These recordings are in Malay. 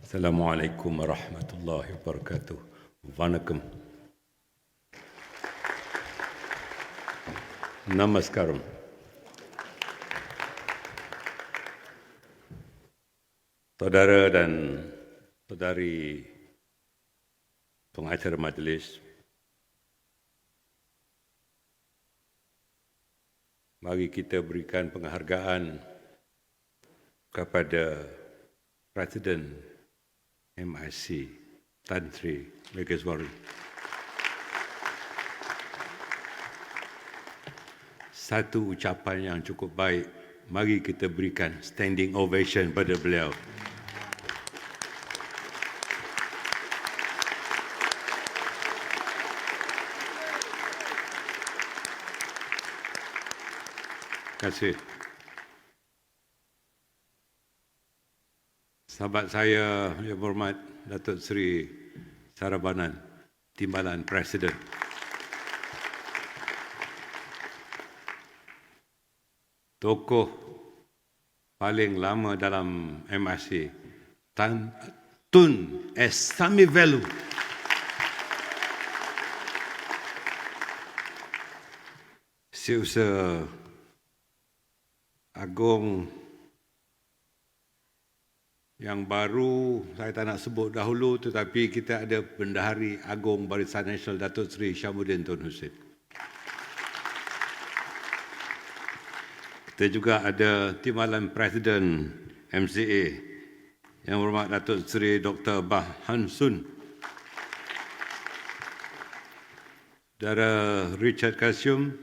Assalamualaikum warahmatullahi wabarakatuh. Vanakkam. Namaskaram. Saudara dan saudari pengacara majlis, mari kita berikan penghargaan kepada Presiden MIC Tan Sri Megaswari. Satu ucapan yang cukup baik, mari kita berikan standing ovation pada beliau. Terima kasih. Sahabat saya yang berhormat Datuk Seri Saravanan, Timbalan Presiden. Tokoh paling lama dalam MIC, Tan Tun S. Samivelu. Setiausaha Agung yang baru, saya tak nak sebut dahulu, tetapi kita ada Bendahari Agung Barisan Nasional Datuk Seri Syamuddin Tun Hussein. Kita juga ada Timbalan Presiden MCA yang berhormat Datuk Seri Dr. Bah Han Sun. Saudara Richard Kasium,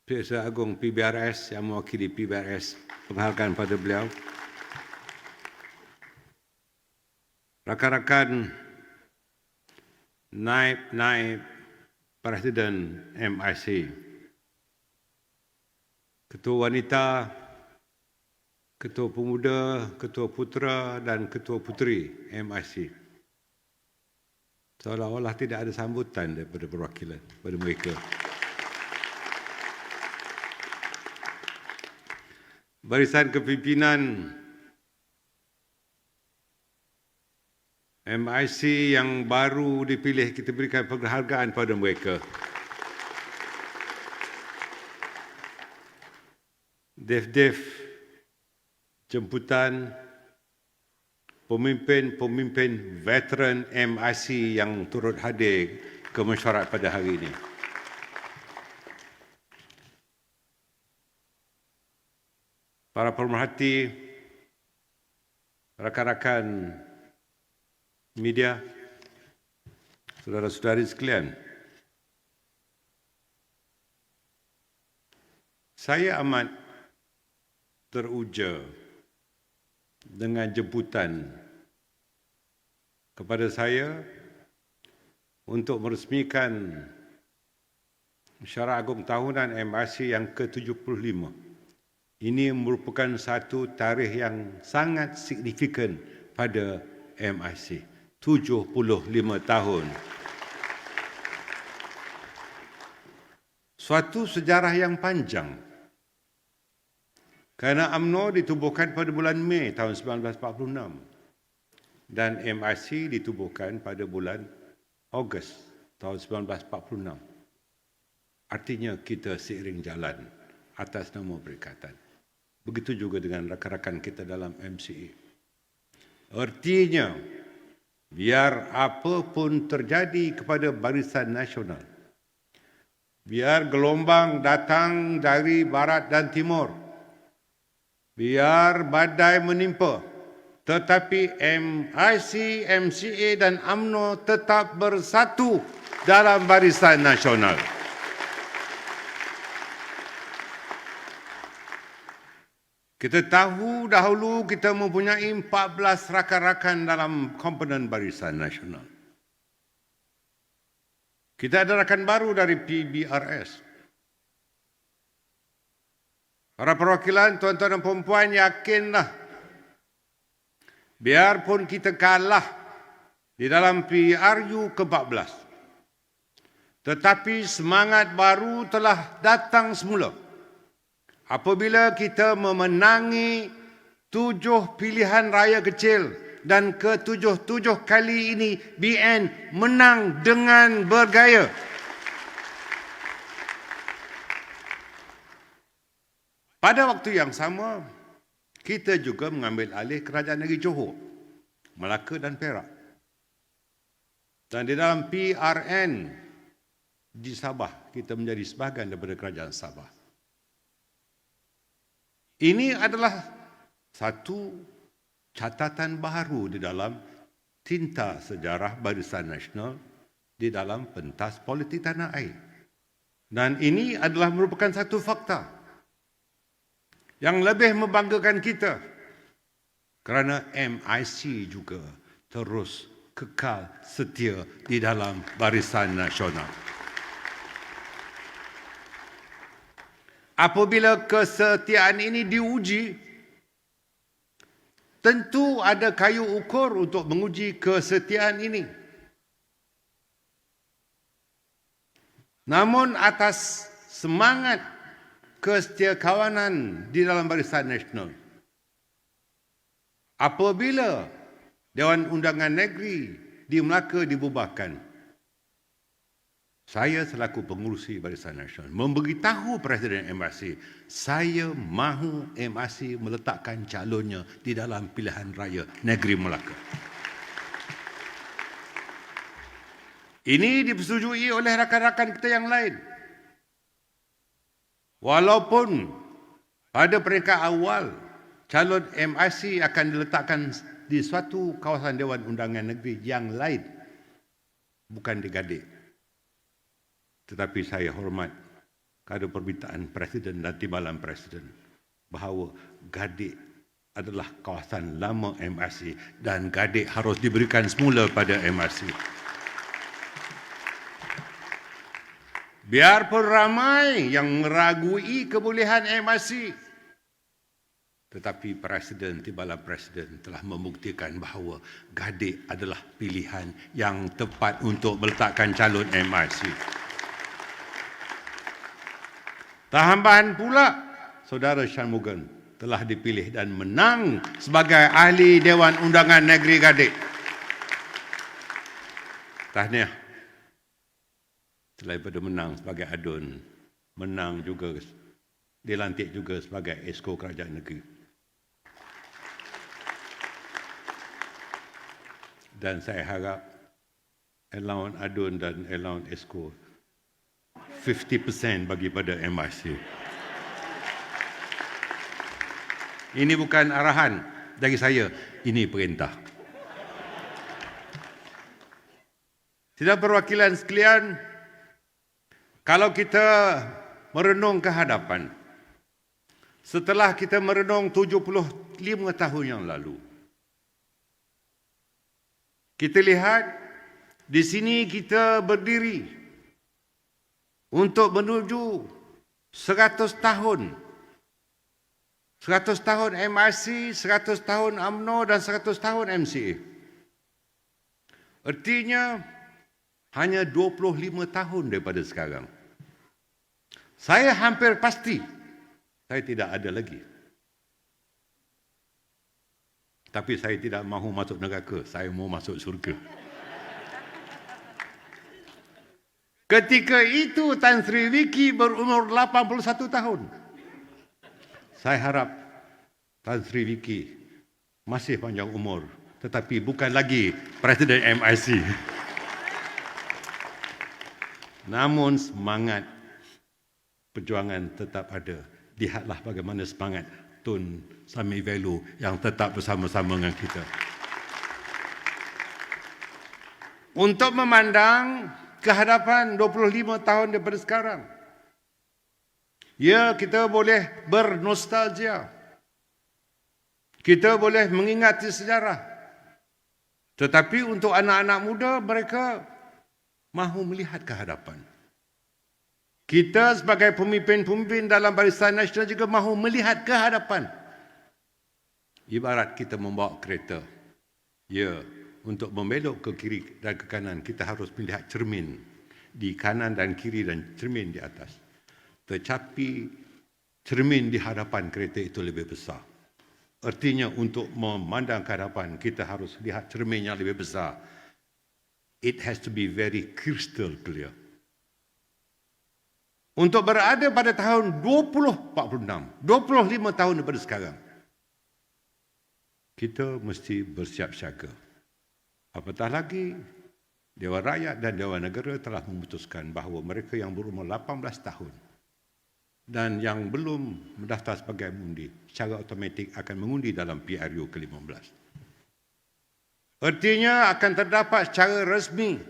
Setiausaha Agung PBRS yang mewakili PBRS, penghargaan pada beliau. Rakan-rakan naib Presiden MIC, Ketua Wanita, Ketua Pemuda, Ketua Putera dan Ketua Puteri MIC. Seolah-olah tidak ada sambutan daripada perwakilan pada mereka. Barisan Kepimpinan MIC yang baru dipilih, kita berikan penghargaan pada mereka. Dev-dev jemputan, pemimpin-pemimpin veteran MIC yang turut hadir ke mesyuarat pada hari ini. Para pemerhati, rakan-rakan media, saudara-saudari sekalian, saya amat teruja dengan jemputan kepada saya untuk meresmikan Mesyuarat Agung Tahunan MIC yang ke-75. Ini merupakan satu tarikh yang sangat signifikan pada MIC. 75 tahun. Suatu sejarah yang panjang. Kerana UMNO ditubuhkan pada bulan Mei tahun 1946 dan MIC ditubuhkan pada bulan Ogos tahun 1946. Artinya kita seiring jalan atas nama perikatan. Begitu juga dengan rakan-rakan kita dalam MCA. Artinya, biar apa pun terjadi kepada Barisan Nasional, biar gelombang datang dari barat dan timur, biar badai menimpa, tetapi MIC, MCA dan UMNO tetap bersatu dalam Barisan Nasional. Kita tahu dahulu kita mempunyai 14 rakan-rakan dalam komponen Barisan Nasional. Kita ada rakan baru dari PBRS. Para perwakilan, tuan-tuan dan perempuan, yakinlah, biarpun kita kalah di dalam PRU ke-14, tetapi semangat baru telah datang semula. Apabila kita memenangi 7 pilihan raya kecil dan ke-7 kali ini BN menang dengan bergaya. Pada waktu yang sama, kita juga mengambil alih kerajaan negeri Johor, Melaka dan Perak. Dan di dalam PRN di Sabah, kita menjadi sebahagian daripada kerajaan Sabah. Ini adalah satu catatan baru di dalam tinta sejarah Barisan Nasional di dalam pentas politik tanah air. Dan ini adalah merupakan satu fakta yang lebih membanggakan kita kerana MIC juga terus kekal setia di dalam Barisan Nasional. Apabila kesetiaan ini diuji, tentu ada kayu ukur untuk menguji kesetiaan ini. Namun atas semangat kesetiakawanan di dalam Barisan Nasional, apabila Dewan Undangan Negeri di Melaka dibubarkan, saya selaku pengurusi Barisan Nasional memberitahu Presiden MRC, saya mahu MRC meletakkan calonnya di dalam pilihan raya negeri Melaka. Ini dipersetujui oleh rakan-rakan kita yang lain. Walaupun pada peringkat awal calon MRC akan diletakkan di suatu kawasan Dewan Undangan Negeri yang lain, bukan di Gadik. Tetapi saya hormat kepada permintaan Presiden dan timbalan Presiden bahawa Gadik adalah kawasan lama MRC dan Gadik harus diberikan semula pada MRC. Biarpun ramai yang meragui kebolehan MRC, tetapi Presiden, timbalan Presiden telah membuktikan bahawa Gadik adalah pilihan yang tepat untuk meletakkan calon MRC. Tambahan pula, Saudara Shanmugam telah dipilih dan menang sebagai ahli Dewan Undangan Negeri Gadik. Tahniah. Selain daripada menang sebagai adun, menang juga, dilantik juga sebagai Esko Kerajaan Negeri. Dan saya harap allowance adun dan allowance Esko 50% bagi pada MRC. Ini bukan arahan dari saya, ini perintah. Sidang perwakilan sekalian, kalau kita merenung ke hadapan, setelah kita merenung 75 tahun yang lalu, kita lihat di sini kita berdiri untuk menuju 100 tahun. 100 tahun MRC, 100 tahun UMNO dan 100 tahun MCA. Artinya hanya 25 tahun daripada sekarang. Saya hampir pasti saya tidak ada lagi. Tapi saya tidak mahu masuk neraka, saya mahu masuk syurga. Ketika itu Tan Sri Wiki berumur 81 tahun. Saya harap Tan Sri Wiki masih panjang umur, tetapi bukan lagi Presiden MIC. Namun semangat perjuangan tetap ada. Lihatlah bagaimana semangat Tun Sami Velu yang tetap bersama-sama dengan kita. Untuk memandang ke hadapan 25 tahun daripada sekarang, ya, kita boleh bernostalgia. Kita boleh mengingati sejarah. Tetapi untuk anak-anak muda, mereka mahu melihat ke hadapan. Kita sebagai pemimpin-pemimpin dalam Barisan Nasional juga mahu melihat ke hadapan. Ibarat kita membawa kereta. Ya, untuk membelok ke kiri dan ke kanan, kita harus melihat cermin di kanan dan kiri dan cermin di atas. Tetapi cermin di hadapan kereta itu lebih besar. Artinya untuk memandang ke hadapan, kita harus lihat cermin yang lebih besar. It has to be very crystal clear. Untuk berada pada tahun 2046, 25 tahun daripada sekarang, kita mesti bersiap siaga. Apatah lagi, Dewan Rakyat dan Dewan Negara telah memutuskan bahawa mereka yang berumur 18 tahun dan yang belum mendaftar sebagai mengundi secara automatik akan mengundi dalam PRU ke-15. Artinya akan terdapat secara rasmi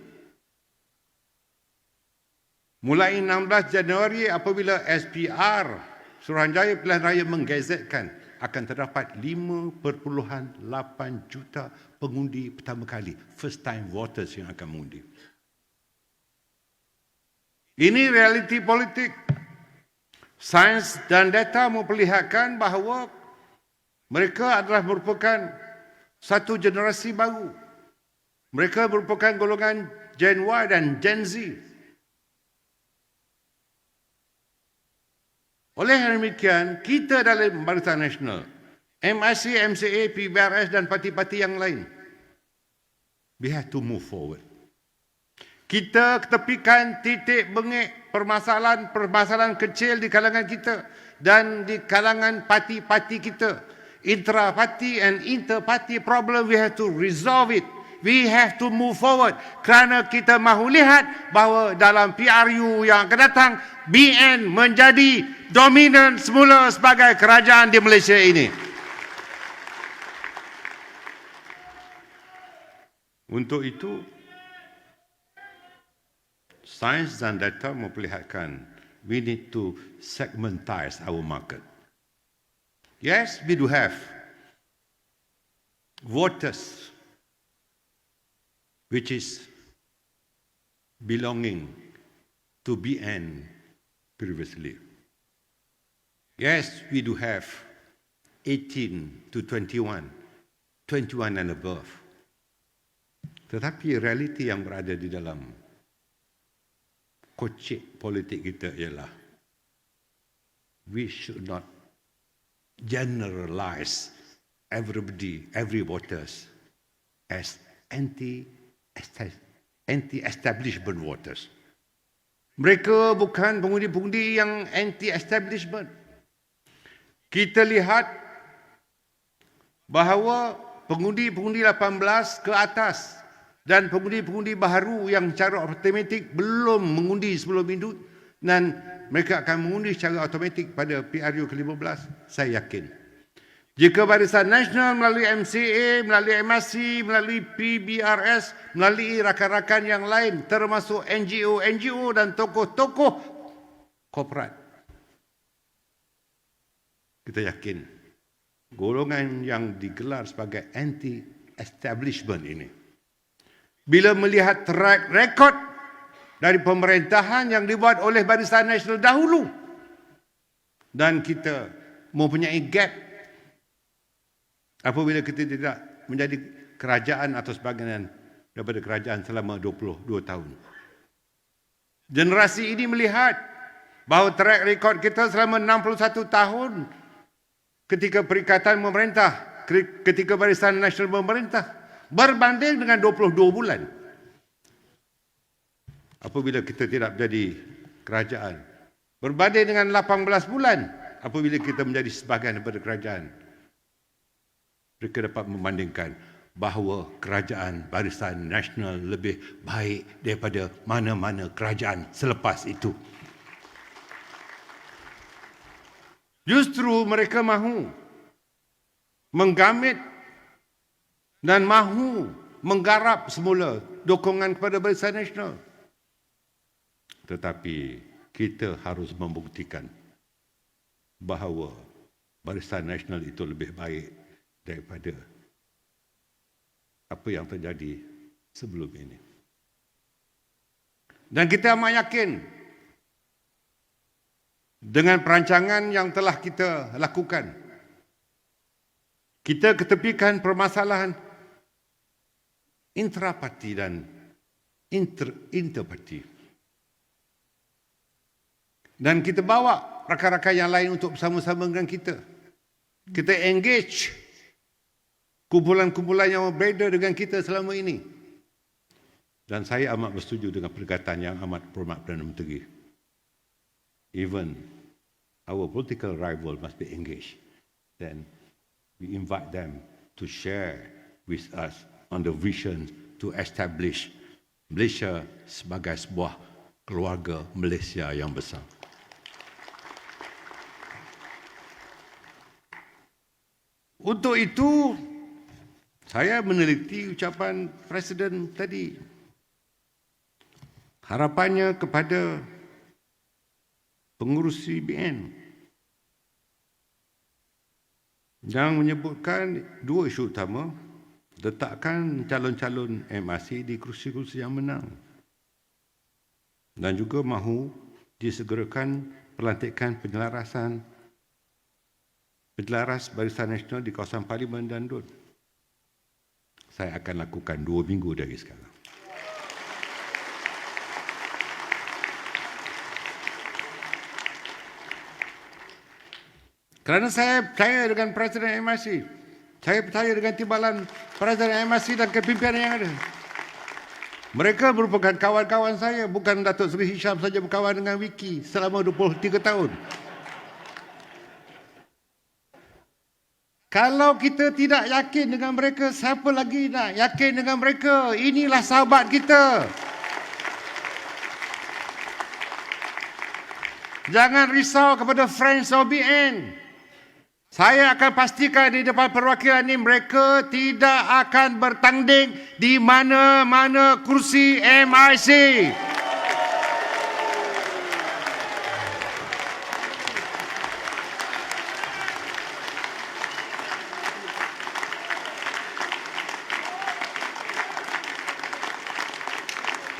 mulai 16 Januari apabila SPR Suruhanjaya Pilihan Raya menggazetkan, akan terdapat 5.8 juta pengundi pertama kali, first time voters yang akan mengundi. Ini realiti politik. Sains dan data memperlihatkan bahawa mereka adalah merupakan satu generasi baru. Mereka merupakan golongan Gen Y dan Gen Z. Oleh demikian, kita dalam Barisan Nasional, MIC, MCA, PBRS dan parti-parti yang lain, we have to move forward. Kita ketepikan titik bengek permasalahan kecil di kalangan kita dan di kalangan parti-parti kita. Intra-party and inter-party problem, we have to resolve it. We have to move forward. Kerana kita mahu lihat bahawa dalam PRU yang akan datang, BN menjadi dominan semula sebagai kerajaan di Malaysia ini. Untuk itu, sains dan data memperlihatkan we need to segmentize our market. Yes, we do have voters which is belonging to BN previously. Yes, we do have 18 to 21, 21 and above. Tetapi realiti yang berada di dalam kocik politik kita ialah we should not generalize everybody, every voters as anti-establishment voters. Mereka bukan pengundi-pengundi yang anti-establishment. Kita lihat bahawa pengundi-pengundi 18 ke atas dan pengundi-pengundi baharu yang secara automatik belum mengundi sebelum itu dan mereka akan mengundi secara automatik pada PRU ke-15, saya yakin. Jika Barisan Nasional melalui MCA, melalui MRC, melalui PBRS, melalui rakan-rakan yang lain termasuk NGO dan tokoh-tokoh korporat, kita yakin golongan yang digelar sebagai anti-establishment ini, bila melihat track record dari pemerintahan yang dibuat oleh Barisan Nasional dahulu dan kita mempunyai gap apabila kita tidak menjadi kerajaan atau sebahagian daripada kerajaan selama 22 tahun. Generasi ini melihat bahawa track record kita selama 61 tahun ketika Perikatan memerintah, ketika Barisan Nasional memerintah, berbanding dengan 22 bulan apabila kita tidak menjadi kerajaan, berbanding dengan 18 bulan apabila kita menjadi sebahagian daripada kerajaan. Mereka dapat membandingkan bahawa kerajaan Barisan Nasional lebih baik daripada mana-mana kerajaan selepas itu. Justru mereka mahu menggamit dan mahu menggarap semula dukungan kepada Barisan Nasional. Tetapi kita harus membuktikan bahawa Barisan Nasional itu lebih baik daripada apa yang terjadi sebelum ini. Dan kita amat yakin dengan perancangan yang telah kita lakukan, kita ketepikan permasalahan intraparti dan interparti. Dan kita bawa rakan-rakan yang lain untuk bersama-sama dengan kita. Kita engage kumpulan-kumpulan yang berbeza dengan kita selama ini. Dan saya amat bersetuju dengan perkataan yang amat berhormat Perdana Menteri. Even our political rival must be engaged. Then we invite them to share with us on the vision to establish Malaysia sebagai sebuah keluarga Malaysia yang besar. Untuk itu, saya meneliti ucapan Presiden tadi. Harapannya kepada pengurus CBN yang menyebutkan dua isu utama, letakkan calon-calon MRC di kursi-kursi yang menang dan juga mahu disegerakan pelantikan penyelaras Barisan Nasional di kawasan Parlimen dan DUN. Saya akan lakukan 2 minggu dari sekarang. Kerana saya percaya dengan Presiden MRC. Saya percaya dengan timbalan Presiden MRC dan kepimpinan yang ada. Mereka merupakan kawan-kawan saya. Bukan Datuk Seri Hisham saja berkawan dengan Wiki selama 23 tahun. Kalau kita tidak yakin dengan mereka, siapa lagi nak yakin dengan mereka? Inilah sahabat kita. Jangan risau kepada Friends OBN. Saya akan pastikan di depan perwakilan ini mereka tidak akan bertanding di mana-mana kursi MRC.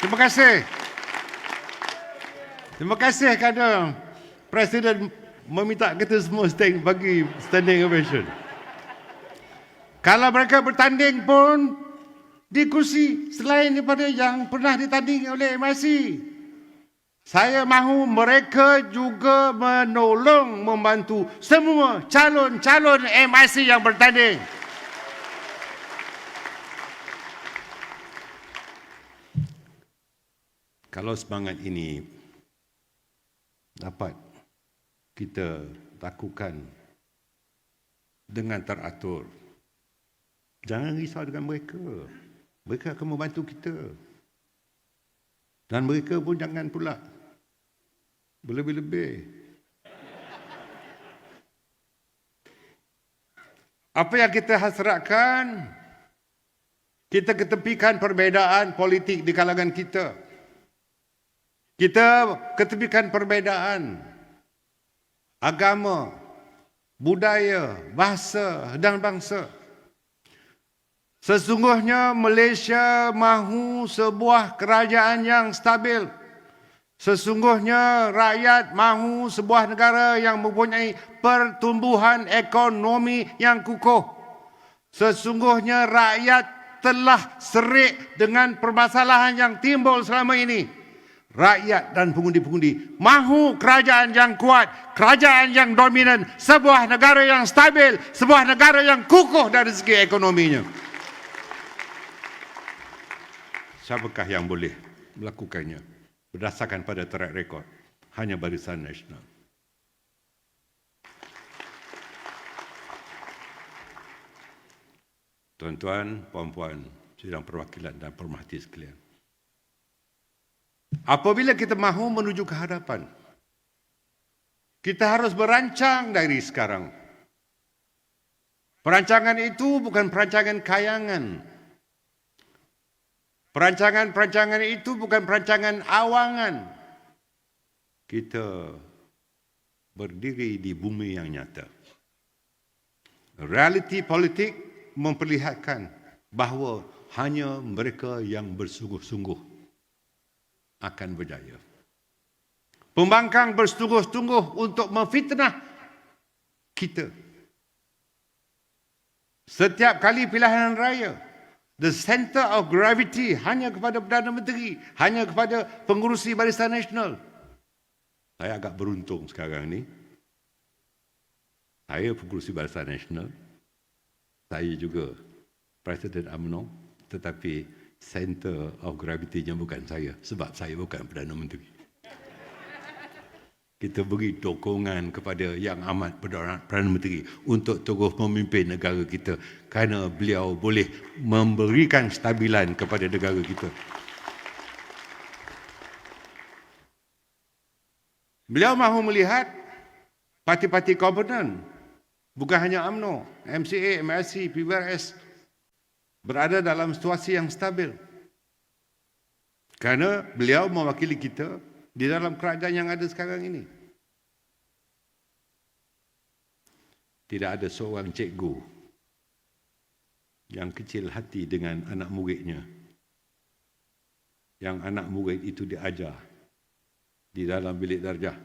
Terima kasih. Terima kasih kerana Presiden meminta kita semua bagi standing ovation. Kalau mereka bertanding pun di kursi selain daripada yang pernah ditanding oleh MRC, saya mahu mereka juga menolong, membantu semua calon-calon MRC yang bertanding. Kalau semangat ini dapat kita lakukan dengan teratur, jangan risau dengan mereka. Mereka akan membantu kita. Dan mereka pun jangan pula berlebih-lebih. Apa yang kita hasratkan, kita ketepikan perbezaan politik di kalangan kita. Kita ketepikan perbezaan agama, budaya, bahasa dan bangsa. Sesungguhnya Malaysia mahu sebuah kerajaan yang stabil. Sesungguhnya rakyat mahu sebuah negara yang mempunyai pertumbuhan ekonomi yang kukuh. Sesungguhnya rakyat telah serik dengan permasalahan yang timbul selama ini. Rakyat dan pengundi-pengundi mahu kerajaan yang kuat, kerajaan yang dominan, sebuah negara yang stabil, sebuah negara yang kukuh dari segi ekonominya. Siapakah yang boleh melakukannya berdasarkan pada track record? Hanya Barisan Nasional. Tuan-tuan, puan-puan, sidang perwakilan dan pemerhati sekalian. Apabila kita mahu menuju ke hadapan, kita harus merancang dari sekarang. Perancangan itu bukan perancangan kayangan. Perancangan itu bukan perancangan awangan. Kita berdiri di bumi yang nyata. Realiti politik memperlihatkan bahawa hanya mereka yang bersungguh-sungguh akan berjaya. Pembangkang bersungguh-sungguh untuk memfitnah kita. Setiap kali pilihan raya, the center of gravity hanya kepada Perdana Menteri, hanya kepada pengurusi Barisan Nasional. Saya agak beruntung sekarang ni. Saya pengurusi Barisan Nasional. Saya juga Presiden UMNO, tetapi center of gravity-nya bukan saya, sebab saya bukan Perdana Menteri. Kita beri dukungan kepada Yang Amat Perdana Menteri untuk terus memimpin negara kita kerana beliau boleh memberikan stabilan kepada negara kita. Beliau mahu melihat parti-parti komponen, bukan hanya UMNO, MCA, MRC, PBRS, berada dalam situasi yang stabil. Kerana beliau mewakili kita di dalam kerajaan yang ada sekarang ini. Tidak ada seorang cikgu yang kecil hati dengan anak muridnya, yang anak murid itu diajar di dalam bilik darjah.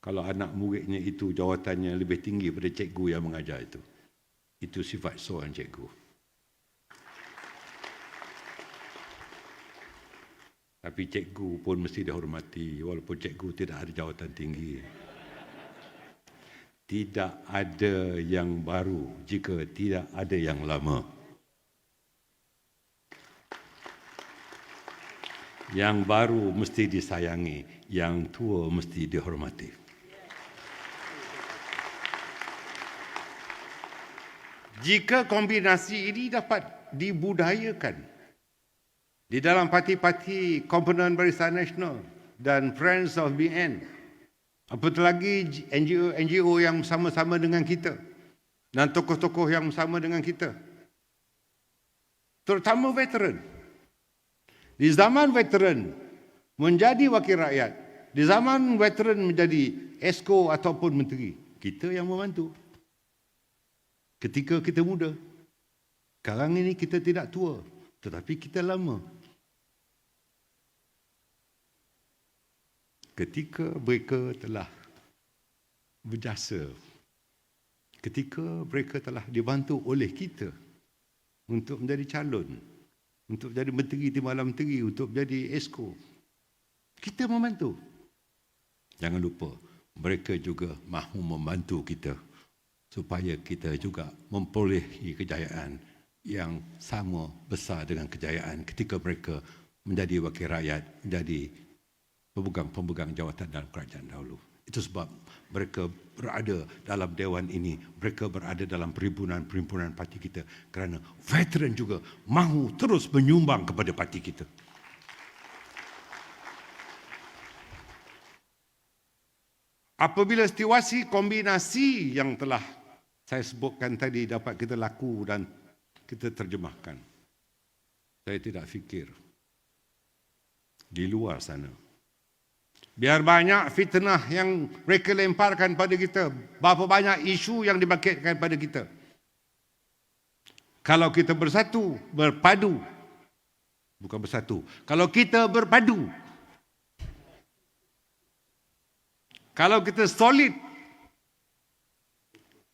Kalau anak muridnya itu jawatannya lebih tinggi daripada cikgu yang mengajar itu. Itu sifat seorang cikgu. Tapi cikgu pun mesti dihormati walaupun cikgu tidak ada jawatan tinggi. Tidak ada yang baru jika tidak ada yang lama. Yang baru mesti disayangi, yang tua mesti dihormati. Jika kombinasi ini dapat dibudayakan di dalam parti-parti komponen Barisan Nasional dan Friends of BN, apatah lagi NGO yang sama-sama dengan kita dan tokoh-tokoh yang sama dengan kita, terutama veteran. Di zaman veteran menjadi wakil rakyat, di zaman veteran menjadi esko ataupun menteri, kita yang membantu. Ketika kita muda, sekarang ini kita tidak tua, tetapi kita lama. Ketika mereka telah berjasa, ketika mereka telah dibantu oleh kita untuk menjadi calon, untuk menjadi menteri timbalan menteri, untuk menjadi esko, kita membantu. Jangan lupa, mereka juga mahu membantu kita supaya kita juga memperolehi kejayaan yang sama besar dengan kejayaan ketika mereka menjadi wakil rakyat, menjadi pemegang jawatan dalam kerajaan dahulu. Itu sebab mereka berada dalam dewan ini, mereka berada dalam perhimpunan parti kita kerana veteran juga mahu terus menyumbang kepada parti kita. Apabila situasi kombinasi yang telah saya sebutkan tadi dapat kita laku dan kita terjemahkan, saya tidak fikir di luar sana, biar banyak fitnah yang mereka lemparkan pada kita, berapa banyak isu yang dibangkitkan pada kita, kalau kita bersatu, berpadu, bukan bersatu, kalau kita berpadu, kalau kita solid,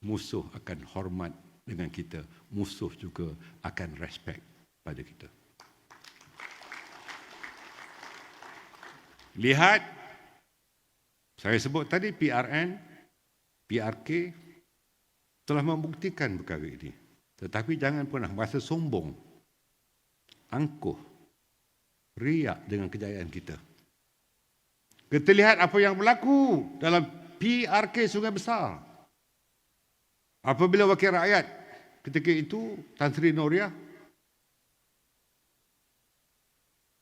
musuh akan hormat dengan kita, musuh juga akan respect pada kita. Lihat, saya sebut tadi PRN, PRK telah membuktikan perkara ini. Tetapi jangan pernah merasa sombong, angkuh, riak dengan kejayaan kita. Kita lihat apa yang berlaku dalam PRK Sungai Besar. Apabila wakil rakyat ketika itu Tan Sri Noria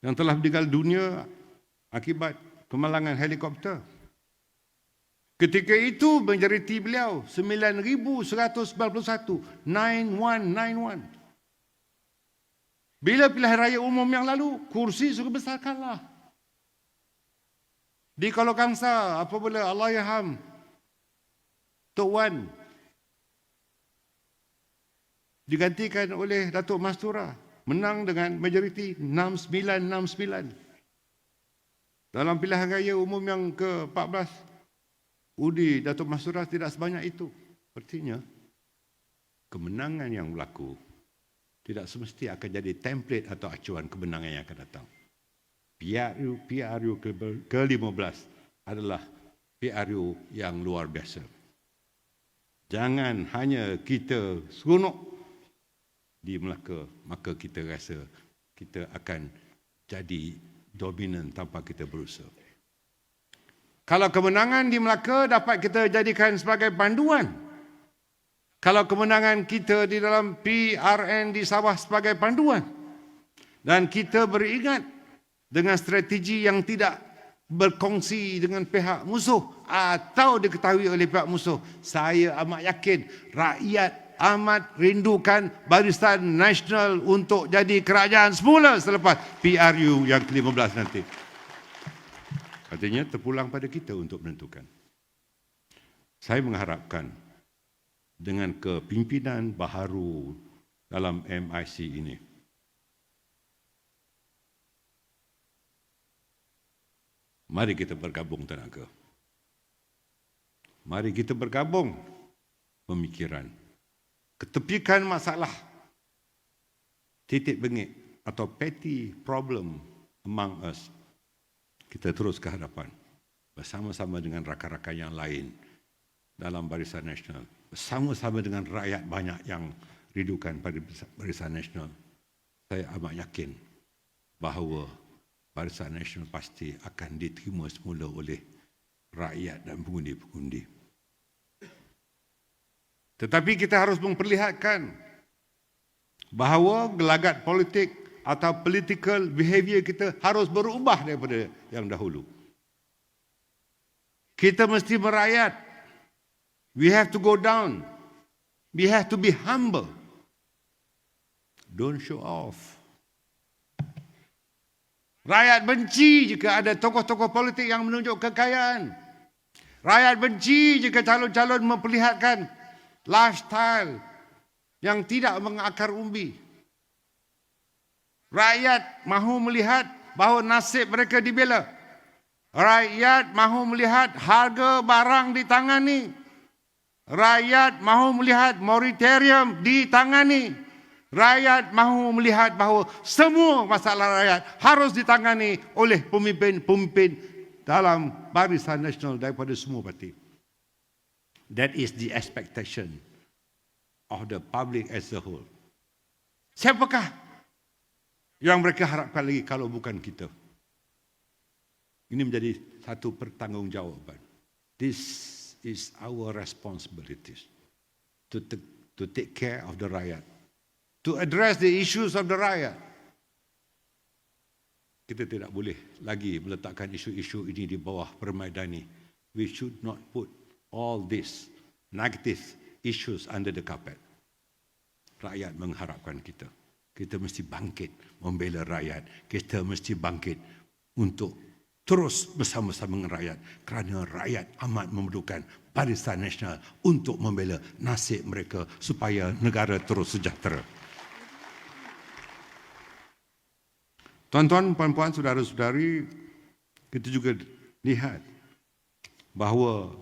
yang telah meninggal dunia akibat kemalangan helikopter. Ketika itu majoriti beliau 9,191, 9191. Bila pilihan raya umum yang lalu, kursi Sungai Besar kalah. Di Kuala Kangsar, apabila Allahyarham Tok Wan digantikan oleh Datuk Mastura, menang dengan majoriti 6969. Dalam pilihan raya umum yang ke-14, undi Datuk Mastura tidak sebanyak itu. Artinya, kemenangan yang berlaku tidak semesti akan jadi template atau acuan kemenangan yang akan datang. PRU ke-15 adalah PRU yang luar biasa. Jangan hanya kita seronok di Melaka, maka kita rasa kita akan jadi dominan tanpa kita berusaha. Kalau kemenangan di Melaka dapat kita jadikan sebagai panduan. Kalau kemenangan kita di dalam PRN di Sabah sebagai panduan. Dan kita beringat dengan strategi yang tidak berkongsi dengan pihak musuh atau diketahui oleh pihak musuh. Saya amat yakin rakyat amat rindukan Barisan Nasional untuk jadi kerajaan semula selepas PRU yang ke-15 nanti. Artinya terpulang pada kita untuk menentukan. Saya mengharapkan dengan kepimpinan baharu dalam MIC ini, mari kita bergabung tenaga. Mari kita bergabung pemikiran. Ketepikan masalah titik bengit atau petty problem among us. Kita terus ke hadapan bersama-sama dengan rakan-rakan yang lain dalam Barisan Nasional. Bersama-sama dengan rakyat banyak yang rindukan pada Barisan Nasional. Saya amat yakin bahawa Barisan Nasional pasti akan diterima semula oleh rakyat dan pengundi-pengundi. Tetapi kita harus memperlihatkan bahawa gelagat politik atau political behavior kita harus berubah daripada yang dahulu. Kita mesti merayat. We have to go down. We have to be humble. Don't show off. Rakyat benci jika ada tokoh-tokoh politik yang menunjuk kekayaan. Rakyat benci jika calon-calon memperlihatkan lifestyle yang tidak mengakar umbi. Rakyat mahu melihat bahawa nasib mereka dibela. Rakyat mahu melihat harga barang ditangani. Rakyat mahu melihat moratorium ditangani. Rakyat mahu melihat bahawa semua masalah rakyat harus ditangani oleh pemimpin-pemimpin dalam Barisan Nasional daripada semua parti. That is the expectation of the public as a whole. Siapakah yang mereka harapkan lagi kalau bukan kita? Ini menjadi satu pertanggungjawaban. This is our responsibilities to take care of the rakyat, to address the issues of the rakyat. Kita tidak boleh lagi meletakkan isu-isu ini di bawah permaidani. We should not put all these negative issues under the carpet. Rakyat mengharapkan kita. Kita mesti bangkit membela rakyat. Kita mesti bangkit untuk terus bersama-sama dengan rakyat. Kerana rakyat amat memerlukan Barisan Nasional untuk membela nasib mereka supaya negara terus sejahtera. Tuan-tuan, puan-puan, saudara-saudari, kita juga lihat bahawa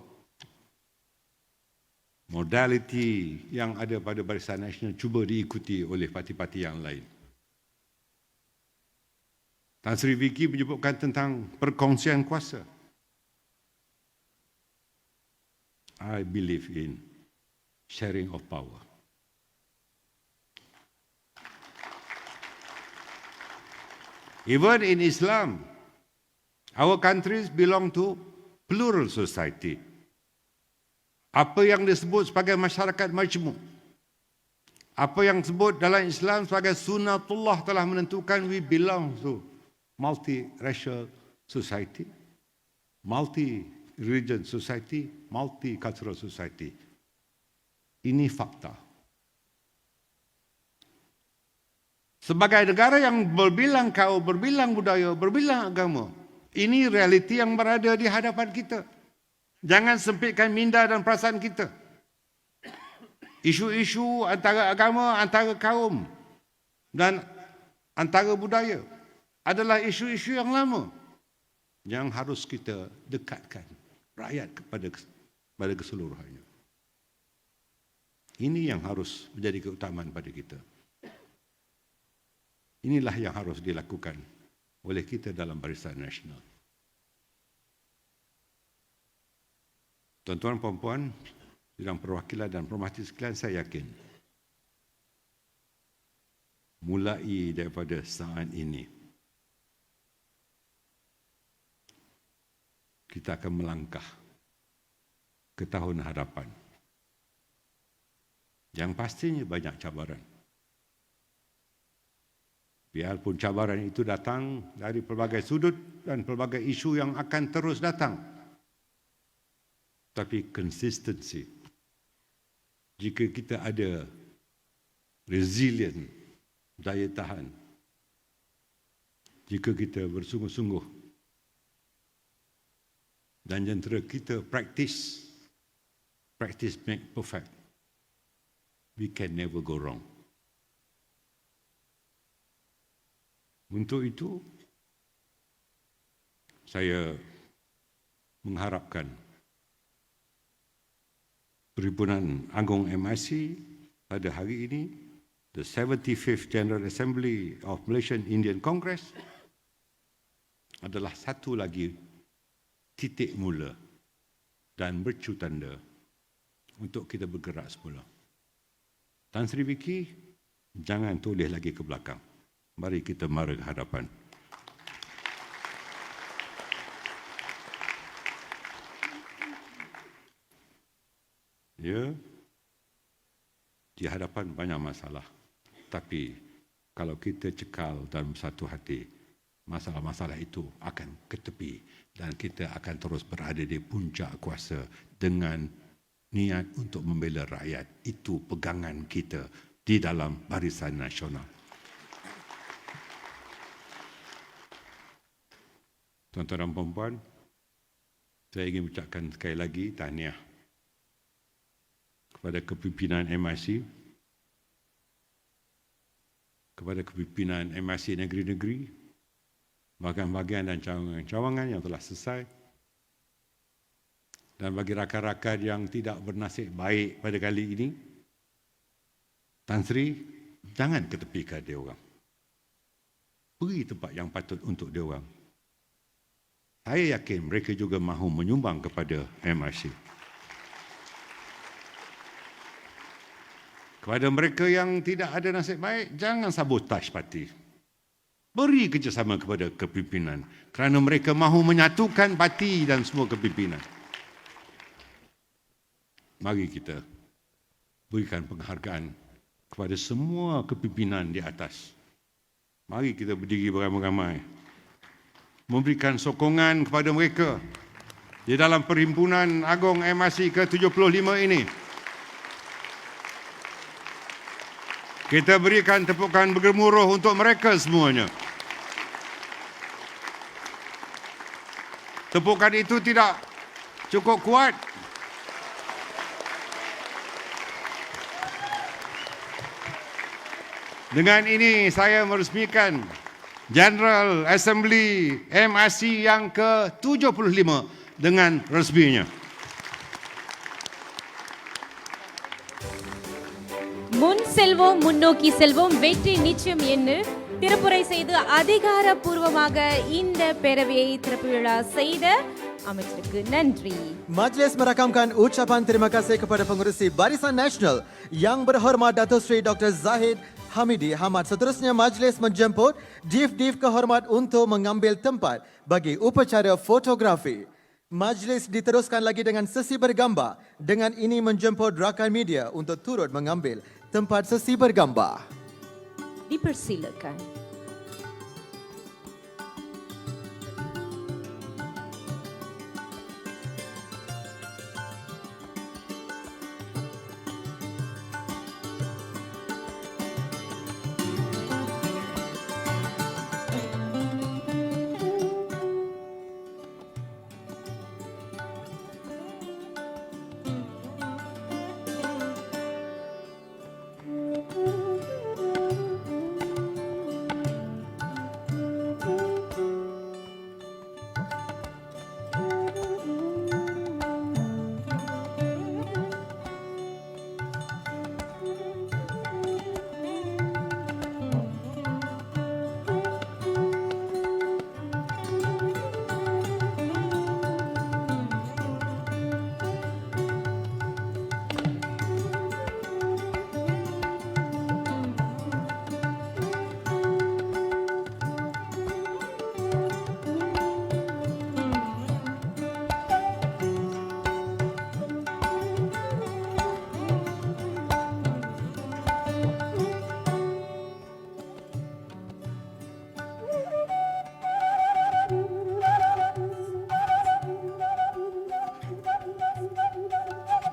modaliti yang ada pada Barisan Nasional cuba diikuti oleh parti-parti yang lain. Tan Sri Vicky menyebutkan tentang perkongsian kuasa. I believe in sharing of power. Even in Islam, our countries belong to plural society. Apa yang disebut sebagai masyarakat majmuk, apa yang disebut dalam Islam sebagai sunnatullah telah menentukan we belong to multi-racial society, multi-religion society, multi-cultural society. Ini fakta. Sebagai negara yang berbilang kaum, berbilang budaya, berbilang agama, ini realiti yang berada di hadapan kita. Jangan sempitkan minda dan perasaan kita. Isu-isu antara agama, antara kaum dan antara budaya adalah isu-isu yang lama yang harus kita dekatkan rakyat kepada keseluruhannya. Ini yang harus menjadi keutamaan pada kita. Inilah yang harus dilakukan oleh kita dalam Barisan Nasional. Tuan-tuan, puan-puan, bidang perwakilan dan perhormati sekalian, saya yakin mulai daripada saat ini, kita akan melangkah ke tahun hadapan. Yang pastinya banyak cabaran. Biarpun cabaran itu datang dari pelbagai sudut dan pelbagai isu yang akan terus datang. Tapi konsistensi. Jika kita ada resilient, daya tahan. Jika kita bersungguh-sungguh dan jentera kita practice make perfect, we can never go wrong. Untuk itu, saya mengharapkan Perhimpunan Agung MIC pada hari ini, the 75th General Assembly of Malaysian Indian Congress, adalah satu lagi titik mula dan mercu tanda untuk kita bergerak semula. Tan Sri Vicky, jangan toleh lagi ke belakang. Mari kita mara ke hadapan. Ya, di hadapan banyak masalah. Tapi kalau kita cekal dalam satu hati, masalah-masalah itu akan ke tepi dan kita akan terus berada di puncak kuasa dengan niat untuk membela rakyat. Itu pegangan kita di dalam Barisan Nasional. Tuan-tuan dan puan-puan, saya ingin ucapkan sekali lagi tahniah kepada kepimpinan MIC, kepada kepimpinan MIC negeri-negeri, bahagian-bahagian dan cawangan-cawangan yang telah selesai, dan bagi rakan-rakan yang tidak bernasib baik pada kali ini, Tan Sri, jangan ketepikan dia orang. Beri tempat yang patut untuk dia orang. Saya yakin mereka juga mahu menyumbang kepada MIC. Kepada mereka yang tidak ada nasib baik, jangan sabotaj parti. Beri kerjasama kepada kepimpinan kerana mereka mahu menyatukan parti dan semua kepimpinan. Mari kita berikan penghargaan kepada semua kepimpinan di atas. Mari kita berdiri beramai-ramai, memberikan sokongan kepada mereka di dalam Perhimpunan Agung MIC ke-75 ini. Kita berikan tepukan bergemuruh untuk mereka semuanya. Tepukan itu tidak cukup kuat. Dengan ini saya meresmikan General Assembly MIC yang ke-75 dengan resminya. முன் செல்வோம் முன்னோக்கி செல்வோம் வெற்றி நிச்சயம் என்று திருப்புரை செய்து அதிகாரப்பூர்வமாக இந்த பேரவையை திறப்பு விழா செய்த அமைச்சருக்கு நன்றி. Majlis merakamkan ucapan terima kasih kepada pengurusi Barisan Nasional yang berhormat Datuk Seri Dr. Zahid Hamidi Hamad. Seterusnya majlis menjemput Div-Div kehormat untuk mengambil tempat bagi upacara fotografi. Majlis diteruskan lagi dengan sesi bergambar. Dengan ini menjemput rakan media untuk turut mengambil tempat sesi bergambar. Dipersilakan.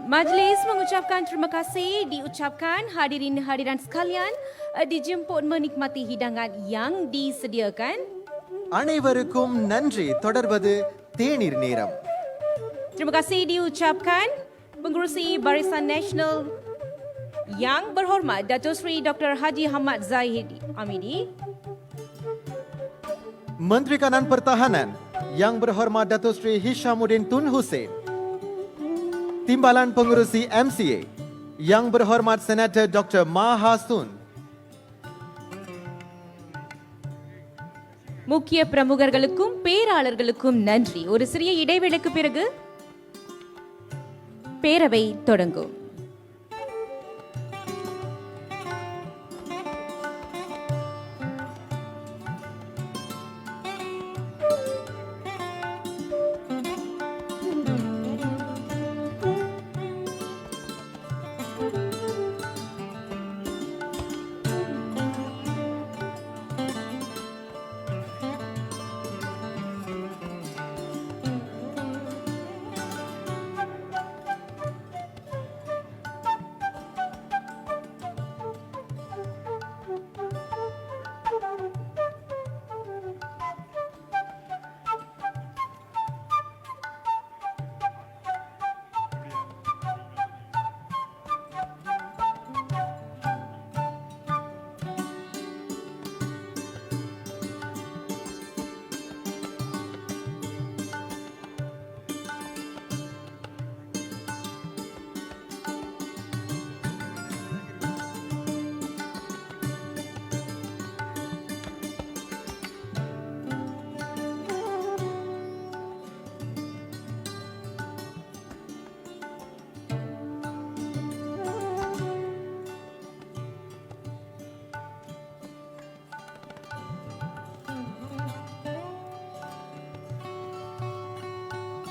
Majlis mengucapkan terima kasih diucapkan hadirin-hadiran sekalian dijemput menikmati hidangan yang disediakan. அனைவருக்கும் நன்றி. தொடர்வது தேநீர் நேரம். Terima kasih diucapkan Pengerusi Barisan Nasional yang berhormat Datuk Seri Dr. Haji Hamad Zahid Hamidi, Menteri Kanan Pertahanan yang berhormat Datuk Seri Hishamuddin Tun Hussein, Timbalan Pengurusi MCA yang berhormat Senator Dr. Mahasun, முக்கிய பிரமுகர்களுக்கும் பேராளர்களுக்கும் நன்றி. ஒரு சிறிய இடைவேளைக்கு பிறகு பேரவை தொடங்கும்.